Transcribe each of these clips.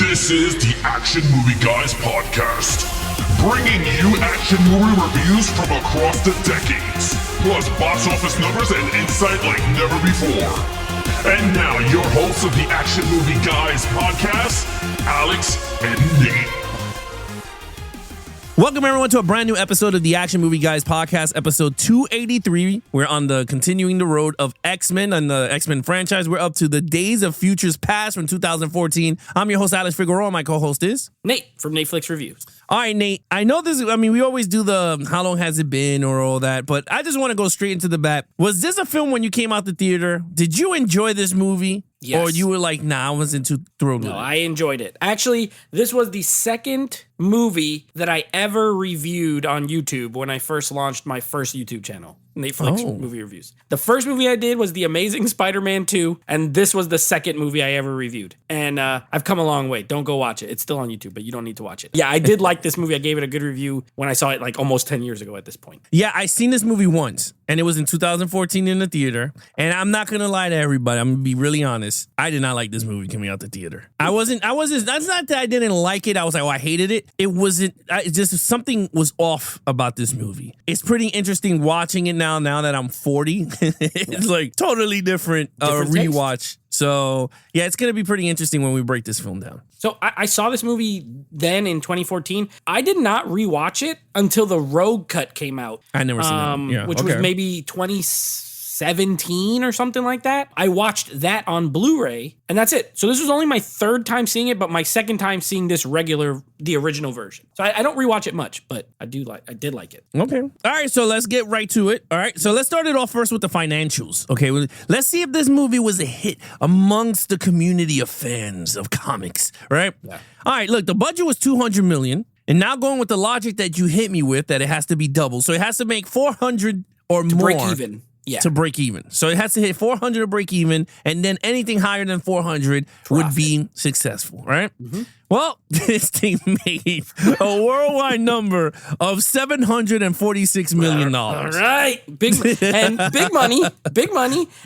This is the Action Movie Guys podcast, bringing you action movie reviews from across the decades, plus box office numbers and insight like never before. And now, your hosts of the Action Movie Guys podcast, Alex and Nate. Welcome everyone to a brand new episode of the Action Movie Guys podcast, episode 283. We're on the continuing the road of X-Men and the X-Men franchise. We're up to the Days of Futures Past from 2014. I'm your host, Alex Figueroa. My co-host is Nate from Netflix Reviews. All right, Nate. I know this. I mean, we always do the how long has it been or all that, but I just want to go straight into the bat. Was this a film when you came out the theater? Did you enjoy this movie? Yes. Or you were like, nah, I wasn't too thrilled with it? No, I enjoyed it. Actually, this was the second movie that I ever reviewed on YouTube when I first launched my first YouTube channel, Netflix Movie Reviews. The first movie I did was The Amazing Spider-Man 2, and this was the second movie I ever reviewed. And I've come a long way. Don't go watch it. It's still on YouTube, but you don't need to watch it. Yeah, I did like this movie. I gave it a good review when I saw it like almost 10 years ago at this point. Yeah, I seen this movie once, and it was in 2014 in the theater. And I'm not gonna lie to everybody. I'm gonna be really honest. I did not like this movie coming out the theater. I wasn't. That's not that I didn't like it. I was like, oh, I hated it. It wasn't. Just something was off about this movie. It's pretty interesting watching it now that I'm 40. It's like totally different rewatch. Taste. So yeah, it's gonna be pretty interesting when we break this film down. So I saw this movie then in 2014. I did not rewatch it until the Rogue Cut came out. I never seen that. Yeah, which was maybe 2017 or something like that. I watched that on Blu-ray, and that's it. So this was only my third time seeing it, but my second time seeing the original version. So I don't rewatch it much, but I did like it. Okay. All right, so let's get right to it. All right, so let's start it off first with the financials. Okay, let's see if this movie was a hit amongst the community of fans of comics, right? Yeah. All right, look, the budget was $200 million, and now going with the logic that you hit me with, that it has to be double. So it has to make 400 or more. To break even. Yeah. To break even. So it has to hit 400 to break even, and then anything higher than 400 would be successful, right? Mm-hmm. Well, this thing made a worldwide number of $746 million. All right. Big money.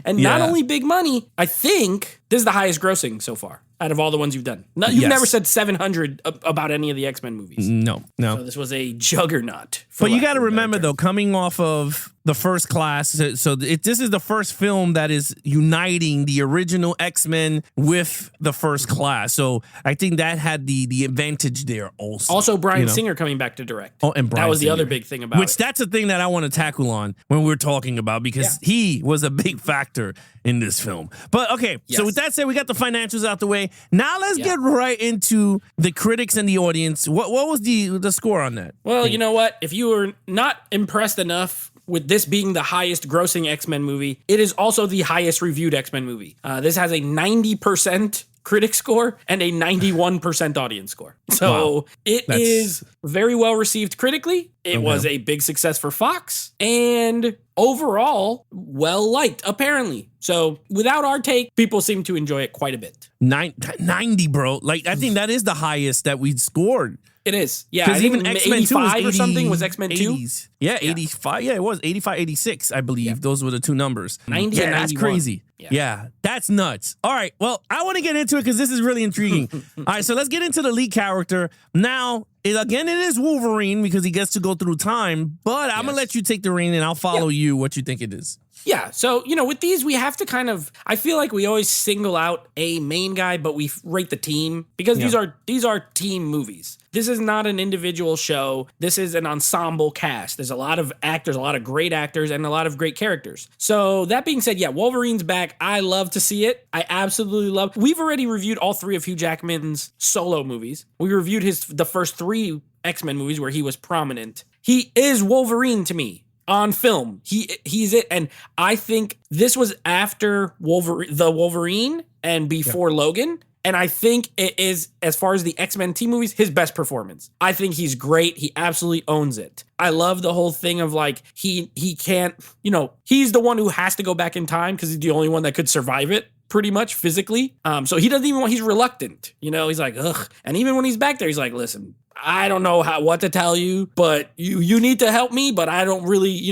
And not only big money, I think this is the highest grossing so far out of all the ones you've done. No, you've never said 700 about any of the X-Men movies. No. So this was a juggernaut. But you got to remember, though, coming off of the First Class, this is the first film that is uniting the original X-Men with the First Class. So I think that had the advantage there also. Also, Bryan Singer coming back to direct. Oh, and Bryan That was Singer. The other big thing about it. That's a thing that I want to tackle on when we're talking about, because he was a big factor in this film. But okay, so with that said, we got the financials out the way. Now let's get right into the critics and the audience. What was the score on that? Well, you know what? If you were not impressed enough with this being the highest grossing X-Men movie, it is also the highest reviewed X-Men movie. This has a 90% critic score and a 91% audience score. So it is very well received critically. It was a big success for Fox, and overall well liked, apparently. So without our take, people seem to enjoy it quite a bit. 90, bro. Like, I think that is the highest that we scored. It is. Yeah, I think even X-Men 85 or something was X-Men 2. 80s. Yeah, 85. Yeah, it was 85, 86, I believe. Yeah. Those were the two numbers. 90 and 91. That's crazy. Yeah, that's nuts. All right, well, I want to get into it because this is really intriguing. All right, so let's get into the lead character. Now, it is Wolverine because he gets to go through time, but I'm going to let you take the reign and I'll follow you what you think it is. Yeah, so, with these, we have to I feel like we always single out a main guy, but we rate the team because these are team movies. This is not an individual show. This is an ensemble cast. There's a lot of actors, a lot of great actors, and a lot of great characters. So that being said, Wolverine's back. I love to see it. I absolutely love. We've already reviewed all three of Hugh Jackman's solo movies. We reviewed the first three X-Men movies where he was prominent. He is Wolverine to me. On film, he's it, and I think this was after Wolverine and before Logan, and I think it is, as far as the X-Men team movies, his best performance. I think he's great. He absolutely owns it. I love the whole thing of like he can't, he's the one who has to go back in time because he's the only one that could survive it. Pretty much physically. So he doesn't even he's reluctant. He's like, ugh. And even when he's back there, he's like, listen, I don't know what to tell you, but you need to help me, but I don't really,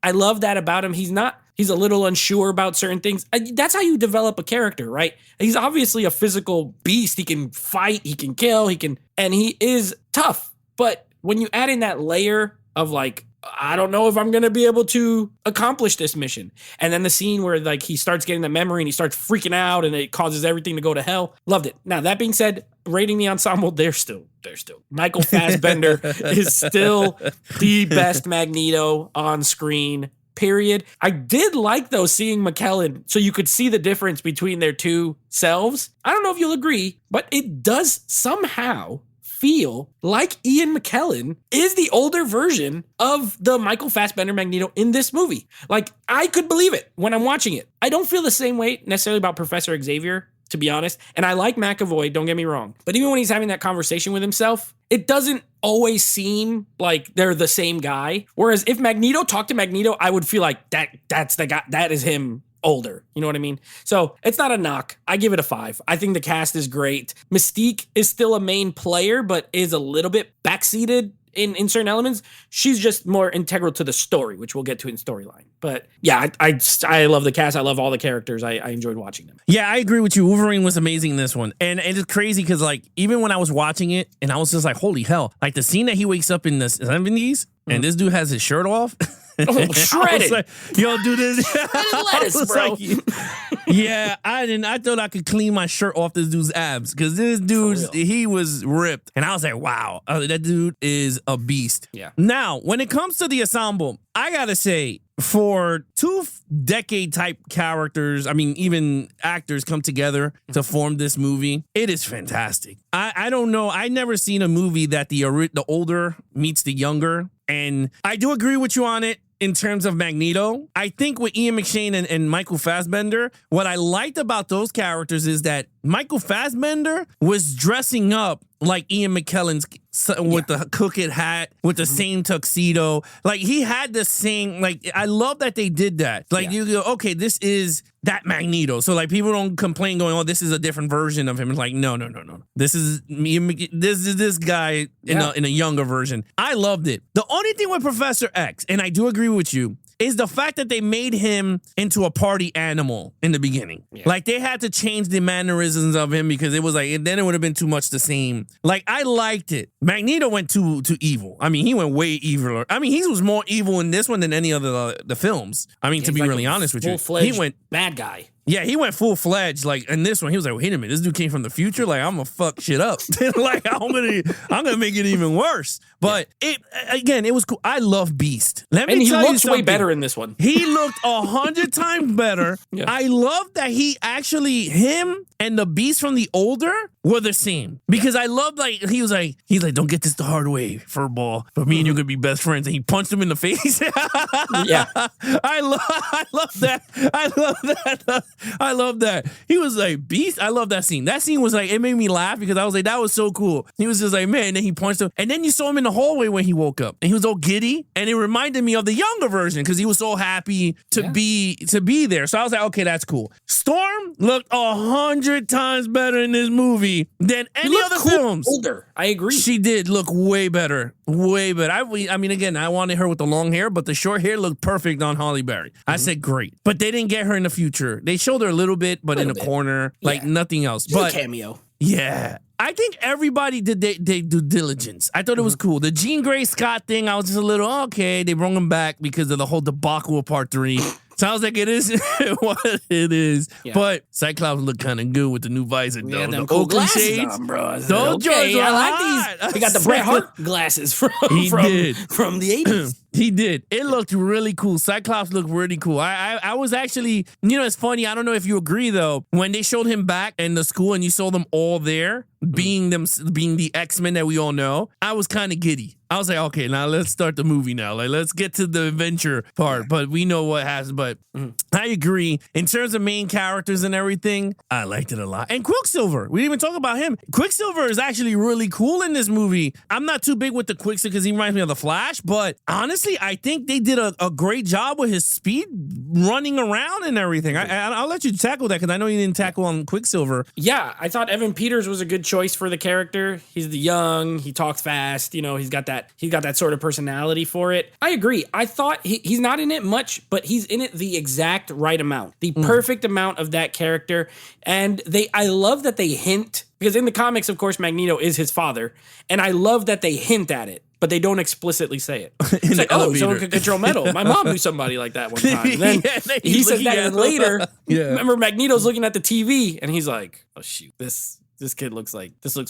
I love that about him. He's not He's a little unsure about certain things. That's how you develop a character, right? He's obviously a physical beast. He can fight, he can kill, and he is tough. But when you add in that layer of like, I don't know if I'm going to be able to accomplish this mission. And then the scene where like he starts getting the memory and he starts freaking out and it causes everything to go to hell. Loved it. Now, that being said, rating the ensemble, they're still. Michael Fassbender is still the best Magneto on screen, period. I did like, though, seeing McKellen so you could see the difference between their two selves. I don't know if you'll agree, but it does somehow feel like Ian McKellen is the older version of the Michael Fassbender Magneto in this movie. Like, I could believe it when I'm watching it. I don't feel the same way necessarily about Professor Xavier, to be honest. And I like McAvoy, don't get me wrong. But even when he's having that conversation with himself, it doesn't always seem like they're the same guy. Whereas if Magneto talked to Magneto, I would feel like that's the guy, that is him older. You know what I mean? So it's not a knock. I give it a 5. I think the cast is great. Mystique is still a main player, but is a little bit backseated in certain elements. She's just more integral to the story, which we'll get to in storyline. But yeah, I love the cast. I love all the characters. I enjoyed watching them. Yeah, I agree with you. Wolverine was amazing in this one. And it's crazy because like even when I was watching it and I was just like, holy hell, like the scene that he wakes up in the 70s and this dude has his shirt off. Oh, shredded. Like, yo, do this. Lettuce, bro. Like, yeah, I thought I could clean my shirt off this dude's abs because this dude, he was ripped. And I was like, wow, that dude is a beast. Yeah. Now, when it comes to the ensemble, I got to say, for two decade type characters, I mean, even actors come together to form this movie, it is fantastic. I don't know. I never seen a movie that the older meets the younger. And I do agree with you on it in terms of Magneto. I think with Ian McShane and Michael Fassbender, what I liked about those characters is that Michael Fassbender was dressing up like Ian McKellen's with the crooked hat, with the same tuxedo. Like he had the same, like, I love that they did that. Like you go, okay, this is that Magneto. So like people don't complain going, oh, this is a different version of him. It's like, no. This is this guy in a younger version. I loved it. The only thing with Professor X, and I do agree with you, is the fact that they made him into a party animal in the beginning. Yeah. Like they had to change the mannerisms of him because it was like, then it would have been too much the same. Like I liked it. Magneto went too evil. I mean, he went way eviler. I mean, he was more evil in this one than any other the films. I mean, to be like really honest with you, he went bad guy. Yeah, he went full-fledged. Like in this one, he was like, wait a minute, this dude came from the future. Like I'm gonna fuck shit up. Like I'm gonna make it even worse. But it was cool. I love Beast. And he looks way better in this one. He looked 100 times better. Yeah. I love that him and the Beast from the older were the same. Because I love he's like, don't get this the hard way, furball. But me and you could be best friends. And he punched him in the face. Yeah. I love that. I love that. He was like, Beast. I love that scene. That scene was like, it made me laugh because I was like, that was so cool. He was just like, man, and then he punched him. And then you saw him in the hallway when he woke up. And he was all giddy. And it reminded me of the younger version because he was so happy to be there. So I was like, okay, that's cool. Storm looked 100 times better in this movie than any other films. Older. I agree. She did look way better. Way better. I mean, again, I wanted her with the long hair, but the short hair looked perfect on Halle Berry. I said, great. But they didn't get her in the future. They showed her a little bit, but in a corner, like nothing else. But a cameo. Yeah. I think everybody did their due diligence. I thought it was cool. The Jean Grey Scott thing, I was just a little, okay, they brought him back because of the whole debacle of part 3. Sounds like it is what it is. Yeah. But Cyclops looked kind of good with the new visor, though. The cool Oakley shades. On, bro. Those joints are I like these. He got the Bret Hart glasses from the 80s. He did. It looked really cool. Cyclops looked really cool. I was actually, it's funny. I don't know if you agree, though. When they showed him back in the school and you saw them all there, being the X-Men that we all know, I was kind of giddy. I was like, okay, now let's start the movie now. Like, let's get to the adventure part. But we know what happens. But I agree. In terms of main characters and everything, I liked it a lot. And Quicksilver, we didn't even talk about him. Quicksilver is actually really cool in this movie. I'm not too big with the Quicksilver because he reminds me of the Flash. But honestly, honestly, I think they did a great job with his speed running around and everything. I'll let you tackle that because I know you didn't tackle on Quicksilver. Yeah, I thought Evan Peters was a good choice for the character. He's the young, he talks fast, he's got that sort of personality for it. I agree. I thought he's not in it much, but he's in it the exact right amount, the perfect amount of that character. And I love that they hint, because in the comics, of course, Magneto is his father, and I love that they hint at it, but they don't explicitly say it. It's like, someone could control metal. My mom knew somebody like that one time. And then he says that, and later, remember, Magneto's looking at the TV, and he's like, oh, shoot, this kid looks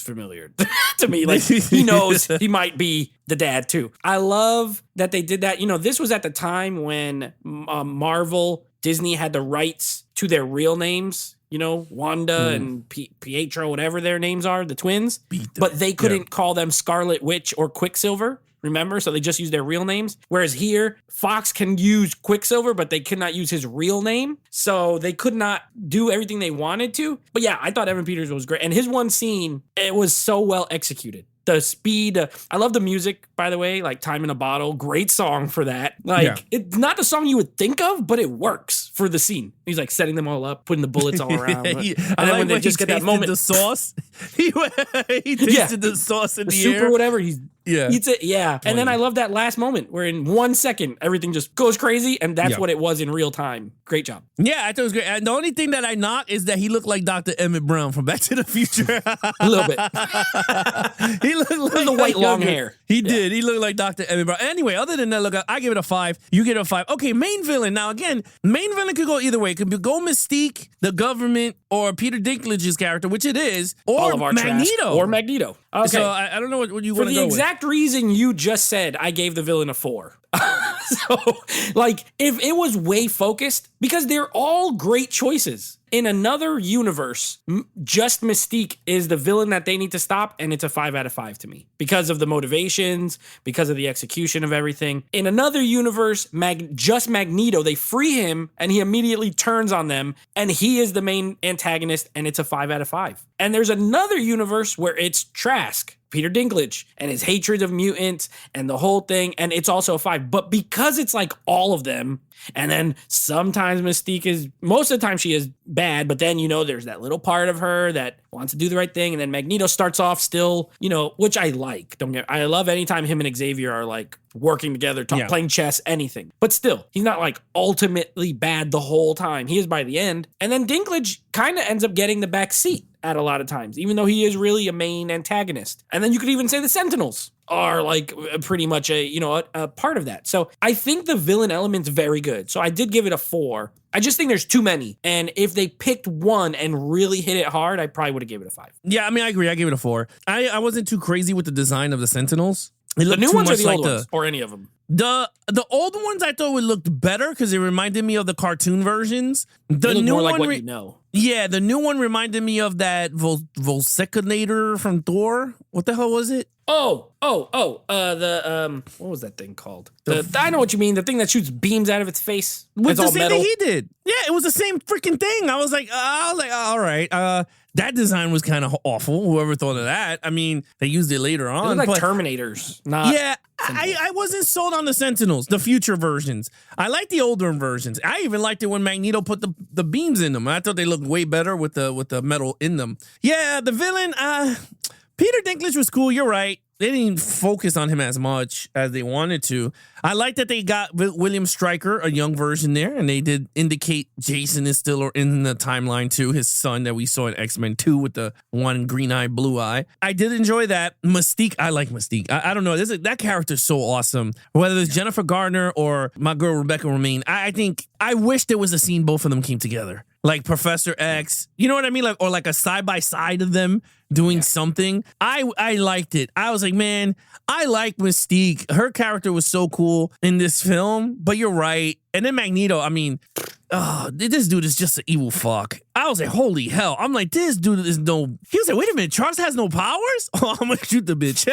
familiar to me. Like, he knows he might be the dad, too. I love that they did that. This was at the time when Marvel, Disney had the rights to their real names. Wanda and Pietro, whatever their names are, the twins. But they couldn't call them Scarlet Witch or Quicksilver, remember? So they just used their real names. Whereas here, Fox can use Quicksilver, but they could not use his real name. So they could not do everything they wanted to. But yeah, I thought Evan Peters was great. And his one scene, it was so well executed. The speed, I love the music, by the way, like Time in a Bottle, great song for that. It's not the song you would think of, but it works for the scene. He's like setting them all up, putting the bullets all around. And then when they just get that moment. The sauce, he tasted the sauce in the soup air. Or whatever, eats it, yeah. And then I love that last moment where in 1 second, everything just goes crazy, and that's what it was in real time. Great job. Yeah, I thought it was great. And the only thing that I knock is that he looked like Dr. Emmett Brown from Back to the Future. A little bit. He looked like the white long hair. He did. He looked like Dr. Emmett Brown. Anyway, other than that, look, I give it a 5. You give it a 5. Okay, main villain. Now, again, main villain could go either way. It could go Mystique, the government, or Peter Dinklage's character, which it is, or Magneto. Or Magneto. Okay. So I don't know what you want to go with. For the exact reason you just said, I gave the villain a 4. So, if it was way focused, because they're all great choices. In another universe, just Mystique is the villain that they need to stop, and it's a 5 out of 5 to me because of the motivations, because of the execution of everything. In another universe, just Magneto, they free him, and he immediately turns on them, and he is the main antagonist, and it's a 5 out of 5. And there's another universe where it's Trask, Peter Dinklage, and his hatred of mutants and the whole thing, and it's also a 5. But because it's like all of them, and then sometimes Mystique most of the time she is bad, but then, there's that little part of her that wants to do the right thing, and then Magneto starts off still, which I like. I love anytime him and Xavier are like working together, playing chess, anything. But still, he's not like ultimately bad the whole time. He is by the end. And then Dinklage kind of ends up getting the back seat at a lot of times, even though he is really a main antagonist. And then you could even say the Sentinels are like pretty much a part of that. So I think the villain element's very good. So I did give it a 4. I just think there's too many. And if they picked one and really hit it hard, I probably would have given it a 5. Yeah, I mean, I agree. I gave it a 4. I wasn't too crazy with the design of the Sentinels. The new ones or the old ones? Or any of them? The old ones I thought would look better because it reminded me of the cartoon versions. The new one like what you know. Yeah, the new one reminded me of that Volsecinator from Thor. What the hell was it? What was that thing called? I know what you mean. The thing that shoots beams out of its face. It's the all same metal. thing he did. Yeah, it was the same freaking thing. I was like, all right. That design was kind of awful. Whoever thought of that. I mean, they used it later on. They look like Terminators. Not yeah, I wasn't sold on the Sentinels, the future versions. I like the older versions. I even liked it when Magneto put the beams in them. I thought they looked way better with the metal in them. Yeah, the villain, Peter Dinklage was cool. You're right. They didn't focus on him as much as they wanted to. I like that they got William Stryker, a young version there, and they did indicate Jason is still in the timeline too, his son that we saw in X-Men 2 with the one green eye, blue eye. I did enjoy that. Mystique, I like Mystique. I don't know. That character's so awesome. Whether it's Jennifer Gardner or my girl Rebecca Romijn, I wish there was a scene both of them came together. Like Professor X, you know what I mean? Or like a side-by-side of them doing something. I liked it. I was like, man, I like Mystique. Her character was so cool in this film, but you're right. And then Magneto, I mean, this dude is just an evil fuck. I was like, holy hell. I'm like, this dude is no. He was like, wait a minute, Charles has no powers? Oh, I'm going to shoot the bitch.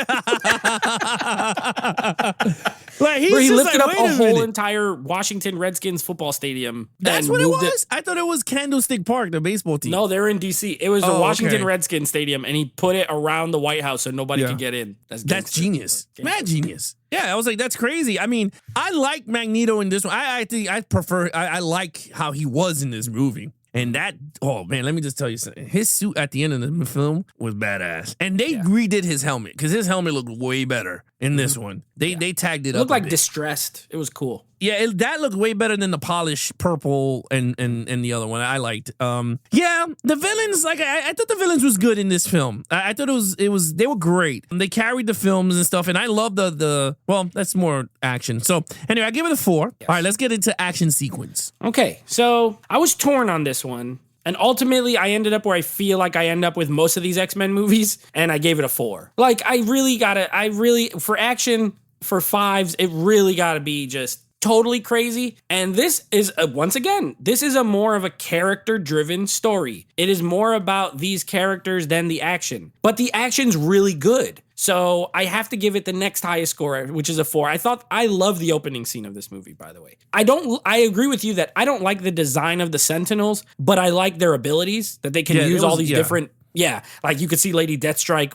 Like, Where he just lifted like, up wait a whole minute. entire Washington Redskins football stadium. That's and what it moved was? I thought it was Candlestick Park, the baseball team. No, they're in D.C. It was the Oh, Washington okay. Redskins stadium, and he put it around the White House so nobody could get in. That's gangster. genius. Mad genius. Yeah, I was like, that's crazy. I mean, I like Magneto in this one. I think I prefer, I like how he was in this movie. And that, oh man, let me just tell you something. His suit at the end of the film was badass. And they redid his helmet because his helmet looked way better in this one. They tagged it It up. looked a like bit. distressed. It was cool. Yeah, that looked way better than the polished purple and the other one. I liked. Yeah, the villains, like I thought the villains was good in this film. I thought it was they were great. They carried the films and stuff, and I love the well, that's more action. So anyway, I give it a 4. All right, let's get into action sequence. Okay, so I was torn on this one. And ultimately, I ended up where I feel like I end up with most of these X-Men movies, and I gave it a 4. Like, for action, for 5s, it really gotta be just totally crazy. And this is, once again, this is a more of a character-driven story. It is more about these characters than the action. But the action's really good. So I have to give it the next highest score, which is a 4. I love the opening scene of this movie, by the way. I agree with you that I don't like the design of the Sentinels, but I like their abilities, that they can use all these different. Yeah, like you could see Lady Deathstrike,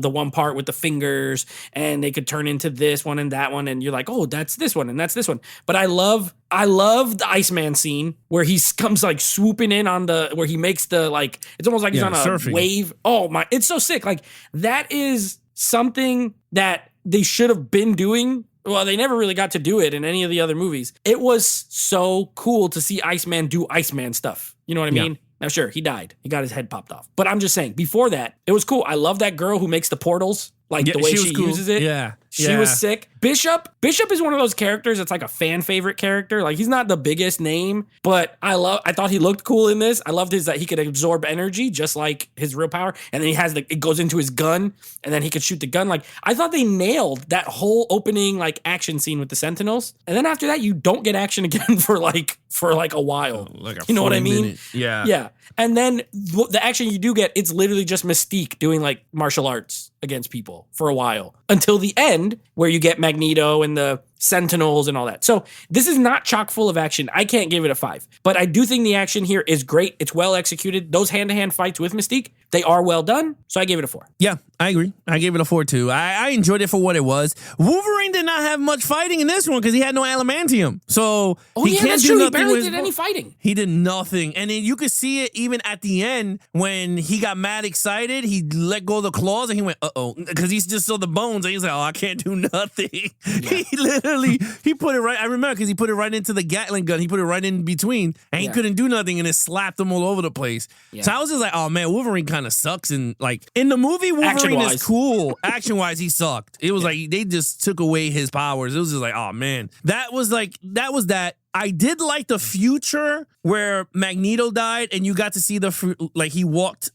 the one part with the fingers, and they could turn into this one and that one, and you're like, oh, that's this one and that's this one. But I love the Iceman scene where he comes like swooping in on where he makes the like, it's almost like he's on a surfing. wave. Oh my, it's so sick. Like that is something that they should have been doing. Well, they never really got to do it in any of the other movies. It was so cool to see Iceman do Iceman stuff. You know what I mean? Now, sure, he died. He got his head popped off. But I'm just saying, before that, it was cool. I love that girl who makes the portals, like the way she uses it. Yeah. She was sick. Bishop is one of those characters that's like a fan favorite character. Like he's not the biggest name, but I thought he looked cool in this. I loved that he could absorb energy just like his real power. And then it goes into his gun and then he could shoot the gun. Like I thought they nailed that whole opening like action scene with the Sentinels. And then after that, you don't get action again for a while. You know what I mean? Minute. Yeah. Yeah. And then the action you do get, it's literally just Mystique doing like martial arts against people for a while until the end where you get Magneto and the Sentinels and all that. So this is not chock full of action. I can't give it a 5, but I do think the action here is great. It's well executed. Those hand-to-hand fights with Mystique, they are well done. So I gave it a 4. Yeah, I agree. I gave it a 4 too. I enjoyed it for what it was. Wolverine did not have much fighting in this one because he had no adamantium. So he can't that's do true. He nothing barely with did any fighting. He did nothing. And then you could see it even at the end when he got mad excited. He let go of the claws and he went, uh-oh. Because he just saw the bones and he's like, oh, I can't do nothing. He literally, he put it right. I remember because he put it right into the Gatling gun. He put it right in between and he couldn't do nothing and it slapped him all over the place. Yeah. So I was just like, oh man, Wolverine kind of sucks. And like in the movie, Wolverine Action-wise. is cool. Action-wise, he sucked. It was like they just took away his powers. It was just like, oh man. That was that. I did like the future where Magneto died and you got to see he walked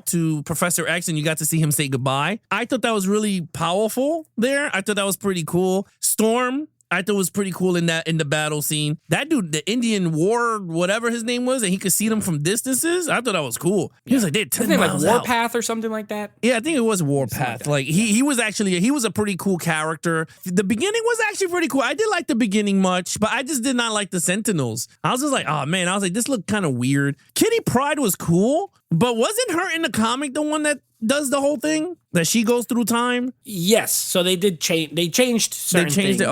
to Professor X and you got to see him say goodbye. I thought that was really powerful there. I thought that was pretty cool. Storm, I thought was pretty cool in the battle scene. That dude, the Indian war, whatever his name was, and he could see them from distances. I thought that was cool. He was like, they're 10 His name like miles out. Warpath or something like that. Yeah, I think it was Warpath. Like he was a pretty cool character. The beginning was actually pretty cool. I did like the beginning much, but I just did not like the Sentinels. I was just like, oh man, I was like, this looked kind of weird. Kitty Pryde was cool, but wasn't her in the comic the one that does the whole thing? That she goes through time? Yes. So they did change. They changed certain things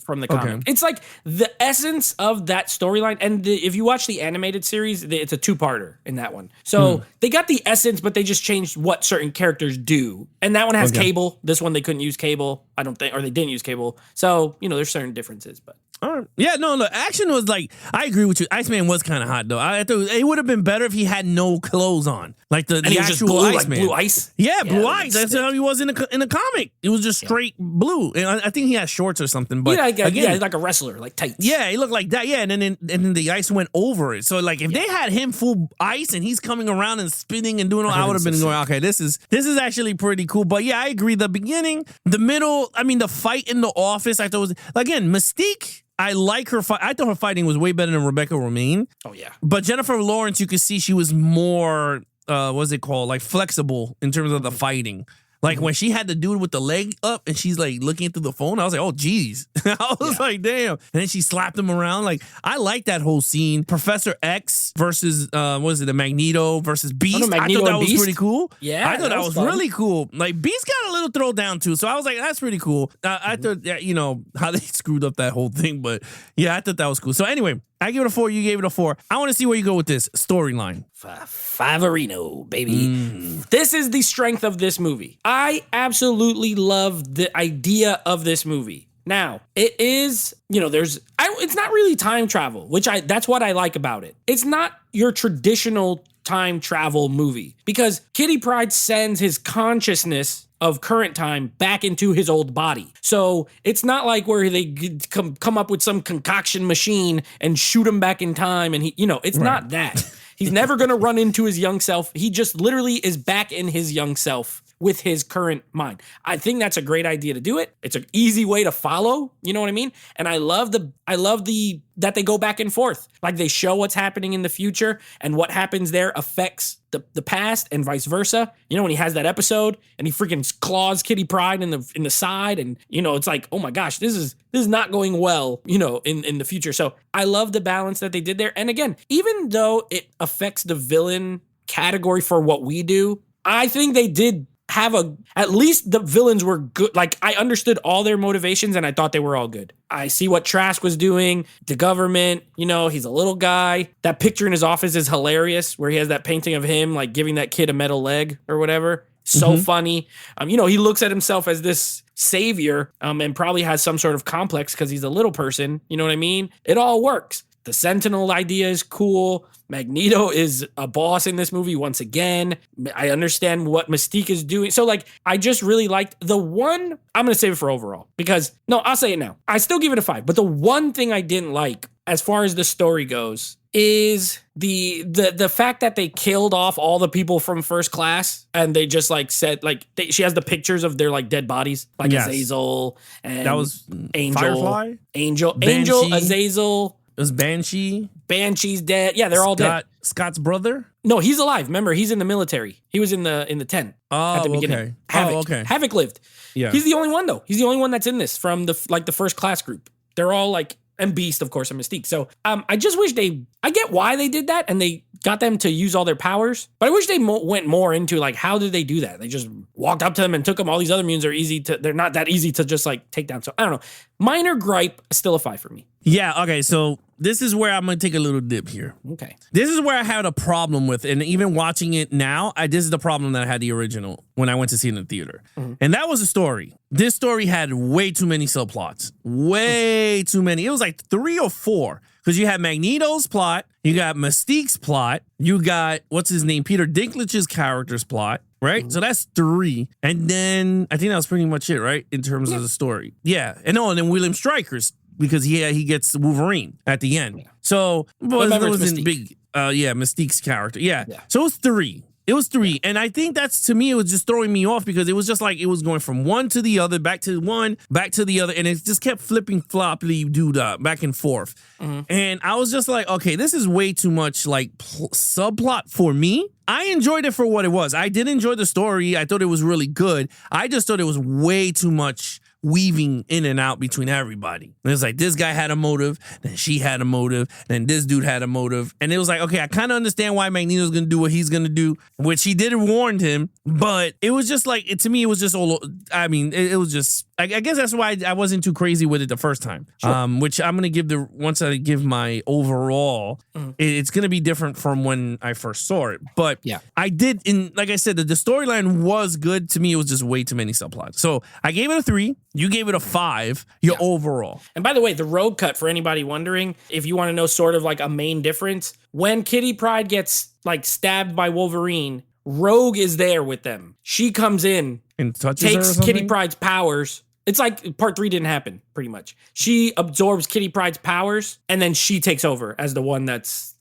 from the comic. Okay. It's like the essence of that storyline. And if you watch the animated series, it's a 2-parter in that one. So they got the essence, but they just changed what certain characters do. And that one has Cable. This one they couldn't use Cable, I don't think, or they didn't use Cable. So there's certain differences, but. All right. Yeah, no, the action was like, I agree with you. Iceman was kind of hot though. I thought it would have been better if he had no clothes on, like the he was just actual blue, Iceman. like blue ice. Yeah, blue ice. That's how he was in the comic. It was just straight blue, and I think he had shorts or something. But again, like a wrestler, like tights. Yeah, he looked like that. Yeah, and then the ice went over it. So like, if they had him full ice and he's coming around and spinning and doing all, I would have been going, okay, this is actually pretty cool. But yeah, I agree. The beginning, the middle, I mean, the fight in the office, I thought was again Mystique. I like her fight. I thought her fighting was way better than Rebecca Romijn. Oh yeah. But Jennifer Lawrence, you could see she was more, what's it called? Like flexible in terms of the fighting. Like when she had the dude with the leg up and she's like looking through the phone, I was like, oh, geez. I was like, damn. And then she slapped him around. Like, I like that whole scene. Professor X versus, the Magneto versus Beast. Magneto I thought that and was Beast? pretty cool. Yeah, I thought that was fun. really cool. Like, Beast got a little throwdown too. So I was like, that's pretty cool. I thought, how they screwed up that whole thing. But yeah, I thought that was cool. So anyway, I give it a 4. You gave it a 4. I want to see where you go with this storyline. Favorino, baby. This is the strength of this movie. I absolutely love the idea of this movie. Now, it is, it's not really time travel, that's what I like about it. It's not your traditional time travel movie because Kitty Pryde sends his consciousness of current time back into his old body. So it's not like where they come up with some concoction machine and shoot him back in time. And it's not that. He's never going to run into his young self. He just literally is back in his young self with his current mind. I think that's a great idea to do it. It's an easy way to follow. You know what I mean? And I love that they go back and forth. Like they show what's happening in the future and what happens there affects the past and vice versa. When he has that episode and he freaking claws Kitty Pryde in the side and it's like, oh my gosh, this is not going well, in the future. So I love the balance that they did there. And again, even though it affects the villain category for what we do, I think they did have at least the villains were good. Like I understood all their motivations and I thought they were all good. I see what Trask was doing, the government, he's a little guy. That picture in his office is hilarious where he has that painting of him like giving that kid a metal leg or whatever. So funny. He looks at himself as this savior and probably has some sort of complex because he's a little person. You know what I mean? It all works. The Sentinel idea is cool. Magneto is a boss in this movie once again. I understand what Mystique is doing. So, I just really liked the one. I'm going to save it for overall because, no, I'll say it now. I still give it a 5. But the one thing I didn't like as far as the story goes is the fact that they killed off all the people from First Class and they just said she has the pictures of their dead bodies Azazel and that was Angel, Firefly? Angel, Banshee? Azazel. It was Banshee. Banshee's dead. Yeah, they're all dead. Scott's brother? No, he's alive. Remember, he's in the military. He was in the tent at the beginning. Okay. Havoc. Oh, okay. Havoc lived. Yeah. He's the only one though. He's the only one that's in this from the First Class group. They're all and Beast, of course, and Mystique. So I just wish I get why they did that and they got them to use all their powers, but I wish they went more into how did they do that? They just walked up to them and took them. All these other mutants they're not that easy to just take down. So I don't know. Minor gripe, still a 5 for me. Yeah, okay, so this is where I'm going to take a little dip here. Okay. This is where I had a problem with, and even watching it now, this is the problem that I had the original when I went to see it in the theater. Mm-hmm. And that was the story. This story had way too many subplots. Way too many. It was 3 or 4. Because you had Magneto's plot, you got Mystique's plot, you got, what's his name, Peter Dinklage's character's plot, right? Mm-hmm. So that's 3. And then I think that was pretty much it, right? In terms of the story. Yeah. And then William Stryker's, because he gets Wolverine at the end. Yeah. So it wasn't big. Mystique's character. Yeah. So it was 3. It was 3. And I think that's, to me, it was just throwing me off because it was just it was going from one to the other, back to one, back to the other. And it just kept flipping floppily back and forth. Mm-hmm. And I was just like, okay, this is way too much subplot for me. I enjoyed it for what it was. I did enjoy the story. I thought it was really good. I just thought it was way too much weaving in and out between everybody. And it's this guy had a motive, then she had a motive, then this dude had a motive. And it was okay, I kind of understand why Magneto's going to do what he's going to do, which he did warn him, but it was just to me, it was just all, it was just, I guess that's why I wasn't too crazy with it the first time. Sure. Which I'm going to give once I give my overall, it's going to be different from when I first saw it. But yeah, I did, like I said, the storyline was good. To me, it was just way too many subplots. So I gave it a 3. You gave it a 5, your overall. And by the way, the road cut, for anybody wondering, if you want to know sort of a main difference, when Kitty Pryde gets stabbed by Wolverine, Rogue is there with them. She comes in and touches takes Kitty Pryde's powers. It's part 3 didn't happen, pretty much. She absorbs Kitty Pryde's powers, and then she takes over as the one that's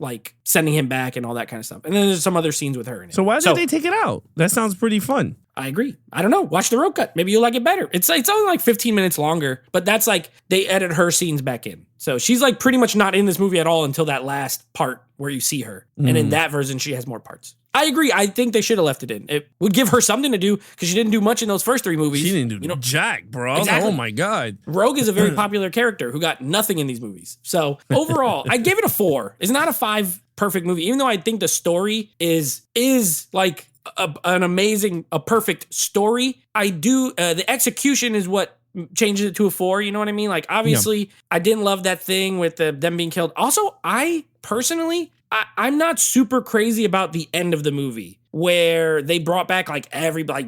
sending him back and all that kind of stuff. And then there's some other scenes with her in it. So why did they take it out? That sounds pretty fun. I agree. I don't know. Watch the Rogue cut. Maybe you'll like it better. It's only like 15 minutes longer, but that's like they edit her scenes back in. So she's like pretty much not in this movie at all until that last part where you see her. And in that version, she has more parts. I agree. I think they should have left it in. It would give her something to do because she didn't do much in those first 3 movies. She didn't do jack, bro. Exactly. Oh my God. Rogue is a very popular character who got nothing in these movies. So overall, I gave it a 4. It's not a 5 perfect movie, even though I think the story is like a perfect story. I do the execution is what changes it to a 4. You know what I mean? Like obviously, I didn't love that thing with them being killed. Also, I personally, I'm not super crazy about the end of the movie where they brought back like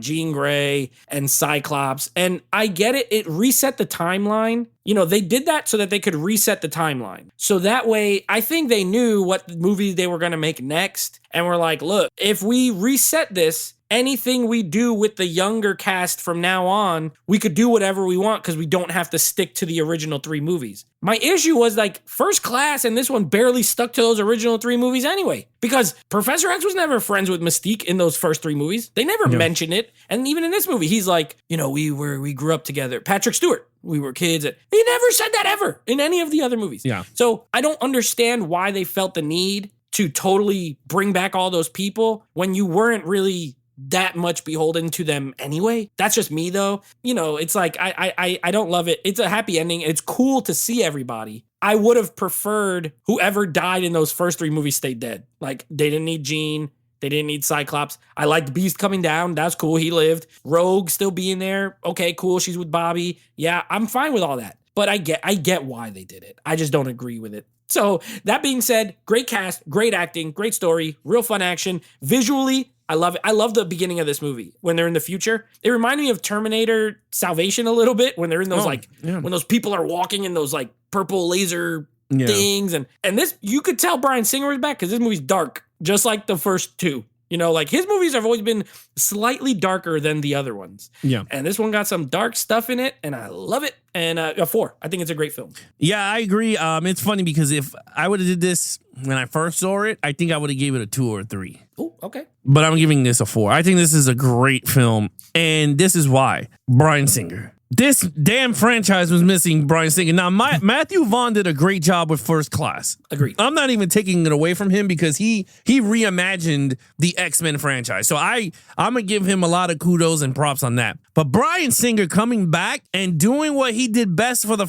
Jean Grey and Cyclops. And I get it. It reset the timeline. You know, they did that so that they could reset the timeline. So that way, I think they knew what movie they were going to make next. And we're like, look, if we reset this, anything we do with the younger cast from now on, we could do whatever we want because we don't have to stick to the original 3 movies. My issue was like First Class and this one barely stuck to those original 3 movies anyway, because Professor X was never friends with Mystique in those first 3 movies. They never mentioned it. And even in this movie, he's like, you know, we grew up together. Patrick Stewart, we were kids. He never said that ever in any of the other movies. Yeah. So I don't understand why they felt the need to totally bring back all those people when you weren't really that much beholden to them anyway. That's just me though. You know, it's like I don't love it. It's a happy ending. It's cool to see everybody. I would have preferred whoever died in those first 3 movies stayed dead. Like they didn't need Jean. They didn't need Cyclops. I liked Beast coming down. That's cool. He lived. Rogue still being there. Okay, cool. She's with Bobby. Yeah, I'm fine with all that. But I get why they did it. I just don't agree with it. So that being said, great cast, great acting, great story, real fun action. Visually, I love it. I love the beginning of this movie when they're in the future. It reminded me of Terminator Salvation a little bit when they're in those when those people are walking in those like purple laser things. And this, you could tell Bryan Singer was back because this movie's dark, just like the first 2. You know, like his movies have always been slightly darker than the other ones. Yeah. And this one got some dark stuff in it, and I love it. And a 4. I think it's a great film. Yeah, I agree. It's funny because if I would have did this when I first saw it, I think I would have gave it a 2 or a 3. Oh, okay. But I'm giving this a 4. I think this is a great film, and this is why. Bryan Singer. This damn franchise was missing Bryan Singer. Now, Matthew Vaughn did a great job with First Class. Agreed. I'm not even taking it away from him because he reimagined the X-Men franchise. So I'm going to give him a lot of kudos and props on that. But Bryan Singer coming back and doing what he did best for the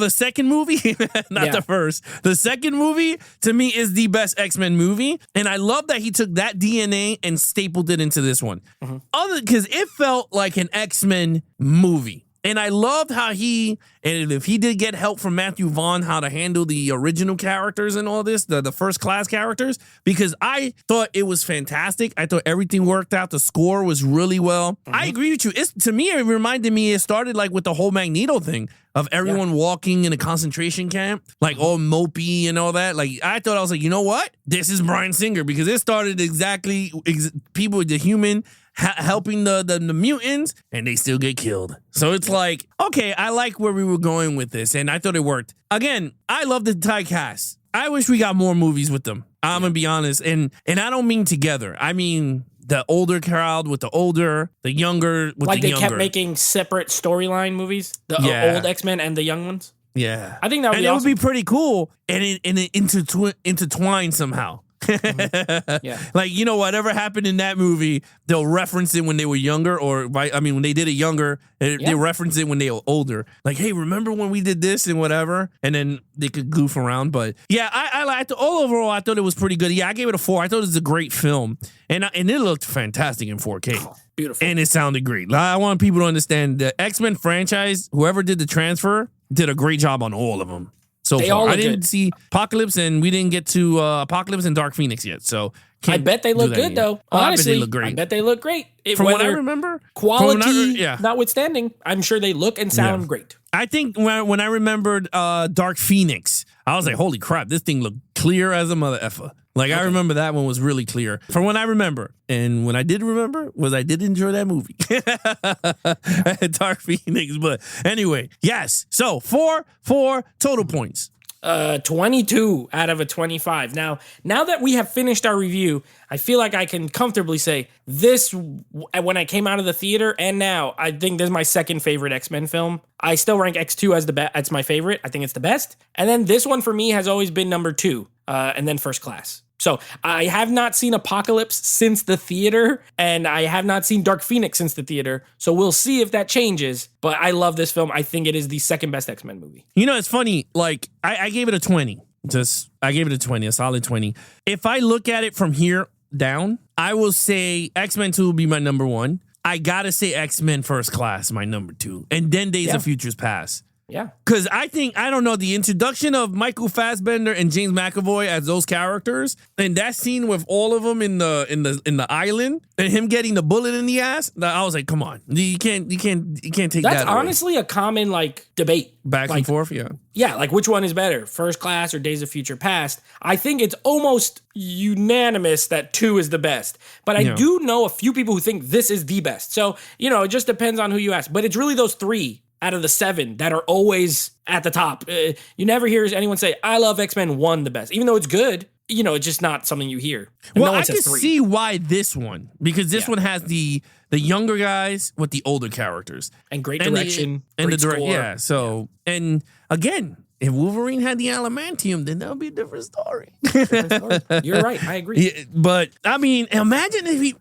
second movie, the second movie to me is the best X-Men movie. And I love that he took that DNA and stapled it into this one. Because it felt like an X-Men movie. And I loved how if he did get help from Matthew Vaughn, how to handle the original characters and all this, the First Class characters, because I thought it was fantastic. I thought everything worked out. The score was really well. I agree with you. To me, it reminded me, it started like with the whole Magneto thing of everyone walking in a concentration camp, like all mopey and all that. Like, I was like, you know what? This is Bryan Singer, because it started exactly people with the human helping the mutants, and they still get killed. So it's like, okay, I like where we were going with this, and I thought it worked. Again, I love the entire cast. I wish we got more movies with them. I'm gonna be honest, and I don't mean together. I mean the older crowd with the older, the younger with like the younger. Like they kept making separate storyline movies, the old X-Men and the young ones. Yeah, I think that would be awesome. It would be pretty cool, and it intertwine somehow. Yeah. Like, you know, whatever happened in that movie, they'll reference it when they were younger, or when they did it younger, they reference it when they were older. Like, hey, remember when we did this and whatever? And then they could goof around. But yeah, I liked it. Overall, I thought it was pretty good. Yeah, I gave it a 4. I thought it was a great film. And it looked fantastic in 4K. Oh, beautiful. And it sounded great. I want people to understand the X-Men franchise, whoever did the transfer, did a great job on all of them. So far, I didn't see Apocalypse, and we didn't get to Apocalypse and Dark Phoenix yet. So I bet they look good, though. Honestly, I bet they look great. I bet they look great. From what I remember, quality notwithstanding, I'm sure they look and sound great. I think when I remembered Dark Phoenix, I was like, holy crap, this thing looked clear as a mother effer. Like, I remember that one was really clear from what I remember. And what I did remember was I did enjoy that movie. Dark Phoenix. But anyway, yes. So 4 total points. 22 out of a 25. Now that we have finished our review, I feel like I can comfortably say this, when I came out of the theater and now, I think this is my second favorite X-Men film. I still rank X2 as as my favorite. I think it's the best. And then this one for me has always been number 2, and then First Class. So I have not seen Apocalypse since the theater, and I have not seen Dark Phoenix since the theater. So we'll see if that changes. But I love this film. I think it is the second best X-Men movie. You know, it's funny. Like, I gave it a 20. I gave it a 20, a solid 20. If I look at it from here down, I will say X-Men 2 will be my number 1. I gotta say X-Men First Class, my number 2. And then Days of Futures Past. Yeah. Because I don't know, the introduction of Michael Fassbender and James McAvoy as those characters, and that scene with all of them in the island, and him getting the bullet in the ass, I was like, come on, you can't take that. That's honestly a common debate. Back and forth, yeah. Yeah, which one is better, First Class or Days of Future Past? I think it's almost unanimous that 2 is the best. But I do know a few people who think this is the best. So, it just depends on who you ask. But it's really those 3 out of the 7 that are always at the top. You never hear anyone say, I love X-Men 1 the best. Even though it's good, it's just not something you hear. And well, I can see why this one, because this one has the younger guys with the older characters. And great direction. And great the score. Yeah, so, and again, if Wolverine had the adamantium, then that would be a different story. You're right. I agree. Yeah, but, I mean, imagine if he...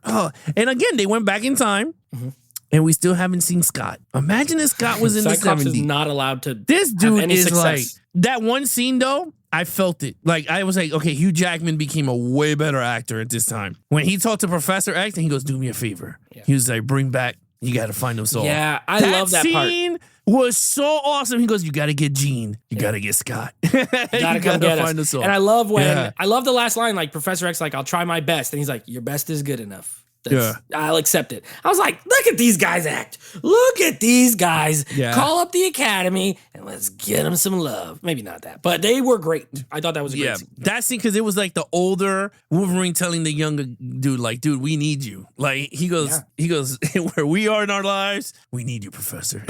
and again, they went back in time. Mm-hmm. And we still haven't seen Scott. Imagine if Scott was in Cyclops the 70s. Is not allowed to. This dude have any is success. that one scene though. I felt it. I was like, okay, Hugh Jackman became a way better actor at this time. When he talked to Professor X and he goes, "Do me a favor." Yeah. He was like, "Bring back. You got to find them all." Yeah, I love that part. That scene was so awesome. He goes, "You got to get Jean. You got to get Scott. You gotta come get us." Find us all. And I love I love the last line, Professor X, I'll try my best, and he's like, "Your best is good enough." I'll accept it. I was like, look at these guys act. Look at these guys. Yeah. Call up the Academy and let's get them some love. Maybe not that, but they were great. I thought that was a great scene. That scene, because it was the older Wolverine telling the younger dude, dude, we need you. He goes, where we are in our lives, we need you, Professor.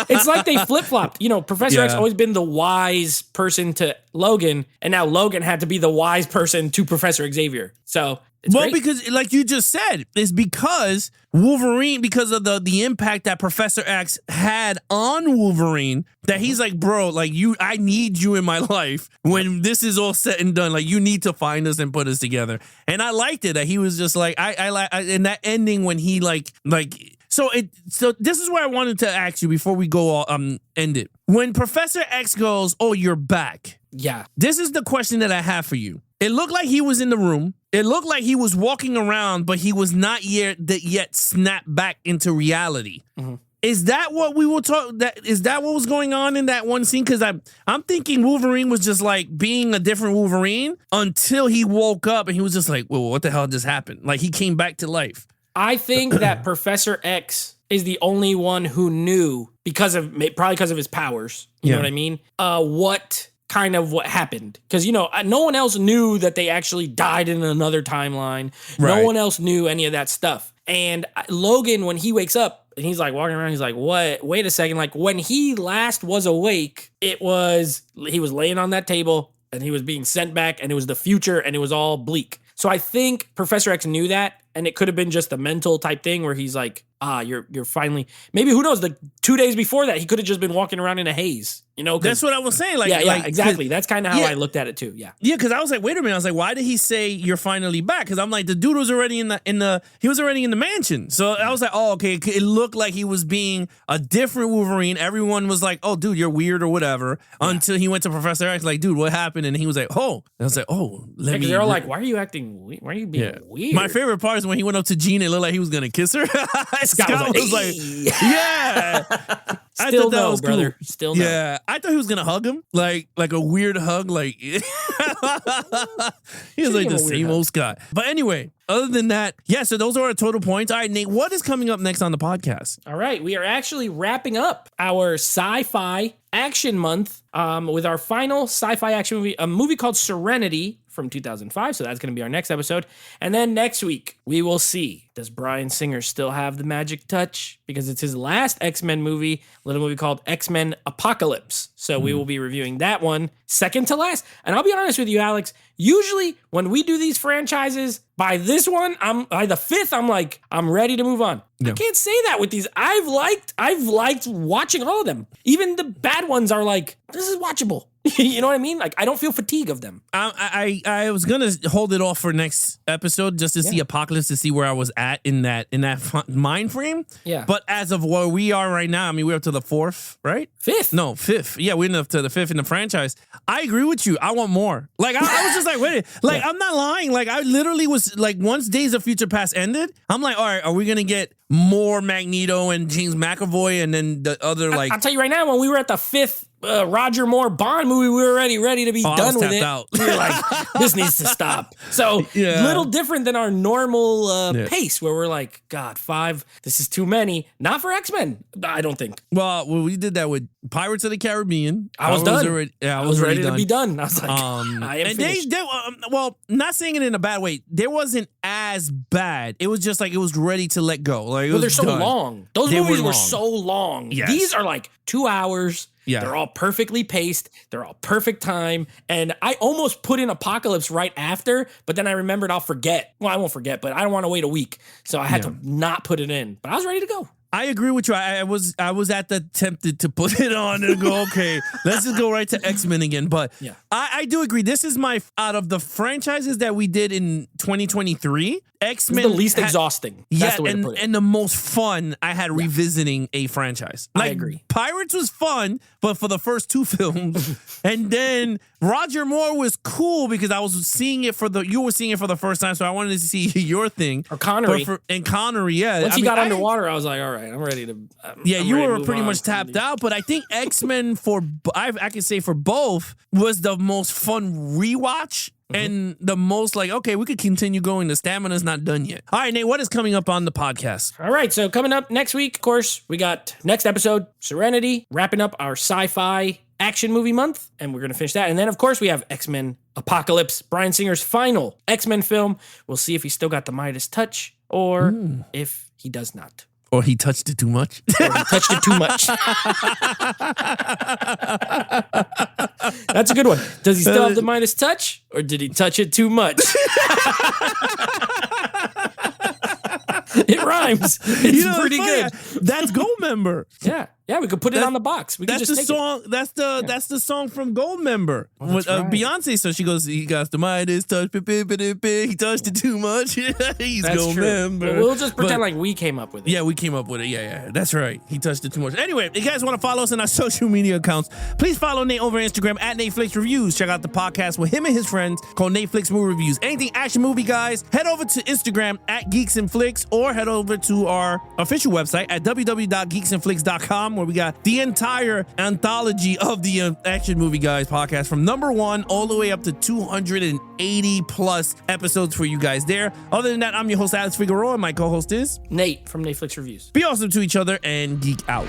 It's like they flip-flopped. Professor X always been the wise person to Logan, and now Logan had to be the wise person to Professor Xavier. So... great. Because like you just said, it's because Wolverine, because of the impact that Professor X had on Wolverine, that he's like, bro, I need you in my life when this is all said and done. You need to find us and put us together. And I liked it that he was just like, I and that ending when he So this is where I wanted to ask you before we go end it. When Professor X goes, "Oh, you're back." Yeah. This is the question that I have for you. It looked like he was in the room. It looked like he was walking around, but he was not yet snapped back into reality. Mm-hmm. Is that what we will talk? Is that what was going on in that one scene? Because I'm thinking Wolverine was just being a different Wolverine until he woke up and he was just like, "Well, what the hell just happened?" He came back to life. I think that Professor X is the only one who knew probably because of his powers. You know what I mean? What happened. Because, no one else knew that they actually died in another timeline. Right. No one else knew any of that stuff. And Logan, when he wakes up and he's walking around, he's like, what? Wait a second. When he last was awake, he was laying on that table and he was being sent back and it was the future and it was all bleak. So I think Professor X knew that, and it could have been just a mental type thing where he's like, you're finally, maybe, who knows, 2 days before that, he could have just been walking around in a haze, That's what I was saying. Exactly. That's kind of how I looked at it too. Yeah. Yeah, because I was like, wait a minute. I was like, why did he say you're finally back? Because I'm like, the dude was already he was already in the mansion. So I was like, oh, okay. It looked like he was being a different Wolverine. Everyone was like, oh, dude, you're weird or whatever. Yeah. Until he went to Professor X, dude, what happened? And he was like, oh. And I was like, oh, let me. Because they're all like, why are you acting weird? Why are you being weird? My favorite part is when he went up to Jean and it looked like he was going to kiss her. Scott was like, yeah. Still no, was brother. Cool. Still no. Yeah. I thought he was going to hug him. Like a weird hug. He was like the same old Scott. But anyway, other than that, so those are our total points. All right, Nate, what is coming up next on the podcast? All right, we are actually wrapping up our sci-fi action month with our final sci-fi action movie, a movie called Serenity from 2005. So that's going to be our next episode. And then next week, we will see, does Bryan Singer still have the magic touch? Because it's his last X-Men movie, a little movie called X-Men Apocalypse. So we will be reviewing that one second to last. And I'll be honest with you, Alex, usually when we do these franchises, by this one, by the fifth, I'm ready to move on. Yeah. I can't say that with these. I've liked watching all of them. Even the bad ones are like, this is watchable. You know what I mean? Like, I don't feel fatigue of them. I was gonna hold it off for next episode just to see Apocalypse, to see where I was at in that mind frame. Yeah. But as of where we are right now, I mean, we're up to the fourth, right? Fifth. Yeah, we're up to the fifth in the franchise. I agree with you. I want more. Like, I was just like, wait, like, I'm not lying. Like, I literally was like, once Days of Future Past ended, I'm like, all right, are we gonna get more Magneto and James McAvoy and then the other, like... I'll tell you right now, when we were at the fifth Roger Moore Bond movie, we were already ready to be done with it. Out. We were like, this needs to stop. So, little different than our normal pace, where we're like, God, 5, this is too many. Not for X-Men, I don't think. Well, we did that with Pirates of the Caribbean. I was done. I was ready to be done. I was like, I am and finished. well, not saying it in a bad way. There wasn't as bad. It was just like it was ready to let go. Like, they're so long. Those movies were so long. Yes. These are like 2 hours. Yeah. They're all perfectly paced. They're all perfect time. And I almost put in Apocalypse right after, but then I remembered I'll forget. Well, I won't forget, but I don't want to wait a week. So I had to not put it in. But I was ready to go. I agree with you. I was at the tempted to put it on and go, okay, let's just go right to X-Men again. But I do agree. This is out of the franchises that we did in 2023, X-Men the least exhausting. That's the way to put it. And the most fun I had revisiting a franchise. Like, I agree. Pirates was fun, but for the first 2 films, and then Roger Moore was cool because I was seeing it you were seeing it for the first time, so I wanted to see your thing. Or Connery. And Connery, yeah. Once he got underwater, I was like, all right, I'm ready to. You were pretty much tapped out, but I think X-Men I can say for both was the most fun rewatch. And the most like, okay, we could continue going. The stamina's not done yet. All right, Nate, what is coming up on the podcast? All right, so coming up next week, of course, we got next episode, Serenity, wrapping up our sci-fi action movie month, and we're going to finish that. And then, of course, we have X-Men Apocalypse, Bryan Singer's final X-Men film. We'll see if he still got the Midas touch or if he does not. Or he touched it too much. Or he touched it too much. That's a good one. Does he still have the Midas touch, or did he touch it too much? It rhymes. It's pretty good. That's Goldmember. Yeah, we could put it on the box. We could just take song. it. That's the song from Goldmember with right. Beyonce. So she goes, he got the Midas touch, he touched it too much. He's Goldmember. Well, we'll just pretend like we came up with it. Yeah, we came up with it. Yeah, that's right. He touched it too much. Anyway, if you guys want to follow us on our social media accounts, please follow Nate over Instagram at NateFlix Reviews. Check out the podcast with him and his friends called NateFlix Movie Reviews. Anything action movie, guys, head over to Instagram at Geeks and Flicks, or head over to our official website at www.geeksandflicks.com, where we got the entire anthology of the Action Movie Guys podcast from number 1 all the way up to 280 plus episodes for you guys there. Other than that, I'm your host, Alex Figueroa, and my co-host is Nate from NateFlix Reviews. Be awesome to each other and geek out.